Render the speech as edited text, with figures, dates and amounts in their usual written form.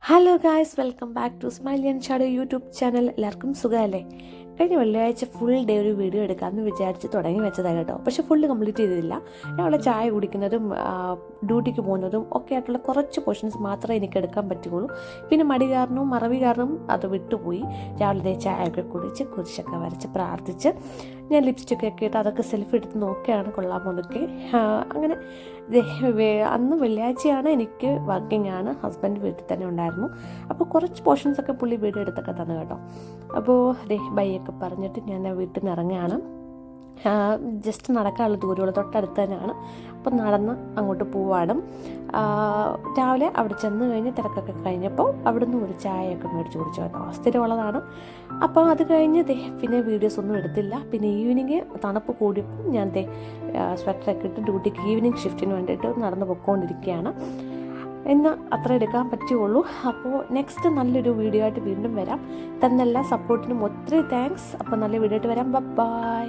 Hello guys, welcome back to smiley and shadow YouTube channel. എല്ലാവർക്കും സുഖമല്ലേ? കഴിഞ്ഞ വെള്ളിയാഴ്ച ഫുൾ ഡേ ഒരു വീഡിയോ എടുക്കാമെന്ന് വിചാരിച്ച് തുടങ്ങി വെച്ചതാണ് കേട്ടോ. പക്ഷെ ഫുള്ള് കംപ്ലീറ്റ് ചെയ്തില്ല. രാവിലെ ചായ കുടിക്കുന്നതും ഡ്യൂട്ടിക്ക് പോകുന്നതും ഒക്കെ ആയിട്ടുള്ള കുറച്ച് പോർഷൻസ് മാത്രമേ എനിക്ക് എടുക്കാൻ പറ്റുകയുള്ളൂ. പിന്നെ മടി കാരണവും മറവി കാരണവും അത് വിട്ടുപോയി. രാവിലെ ചായയൊക്കെ കുടിച്ച് കുരിശൊക്കെ വരച്ച് പ്രാർത്ഥിച്ച് ഞാൻ ലിപ്സ്റ്റിക്കൊക്കെ ഇട്ട് അതൊക്കെ സെൽഫി എടുത്ത് നോക്കുകയാണ് കൊള്ളാമോന്നൊക്കെ. അങ്ങനെ അന്ന് വെള്ളിയാഴ്ചയാണ്, എനിക്ക് വർക്കിംഗ് ആണ്, ഹസ്ബൻഡ് വീട്ടിൽ തന്നെ ഉണ്ടായിരുന്നു. അപ്പോൾ കുറച്ച് പോർഷൻസൊക്കെ പുള്ളി വീഡിയോ എടുത്തൊക്കെ തന്നു കേട്ടോ. അപ്പോൾ ബൈയൊക്കെ പറഞ്ഞിട്ട് ഞാൻ വീട്ടിൽ നിന്ന് ഇറങ്ങുകയാണ്. ജസ്റ്റ് നടക്കാനുള്ള ദൂരമുള്ള തൊട്ടടുത്ത് തന്നെയാണ്. അപ്പം നടന്ന് അങ്ങോട്ട് പോവാണ്. രാവിലെ അവിടെ ചെന്ന് കഴിഞ്ഞ് തിരക്കൊക്കെ കഴിഞ്ഞപ്പോൾ അവിടുന്ന് ഒരു ചായയൊക്കെ മേടിച്ച് കുടിച്ചു കേട്ടോ. സ്ഥിരമുള്ളതാണ്. അപ്പോൾ അത് കഴിഞ്ഞ് പിന്നെ വീഡിയോസ് ഒന്നും എടുത്തില്ല. പിന്നെ ഈവനിങ് തണുപ്പ് കൂടിയപ്പോൾ ഞാൻ സ്വെറ്ററൊക്കെ ഇട്ട് ഡ്യൂട്ടിക്ക് ഈവനിങ് ഷിഫ്റ്റിന് വേണ്ടിയിട്ട് നടന്ന് പൊയ്ക്കൊണ്ടിരിക്കുകയാണ്. എന്ന് അത്ര എടുക്കാൻ പറ്റുകയുള്ളൂ. അപ്പോൾ നെക്സ്റ്റ് നല്ലൊരു വീഡിയോ ആയിട്ട് വീണ്ടും വരാം. തന്നെല്ലാ സപ്പോർട്ടിനും ഒത്തിരി താങ്ക്സ്. അപ്പോൾ നല്ല വീഡിയോ ആയിട്ട് വരാം. ബൈ.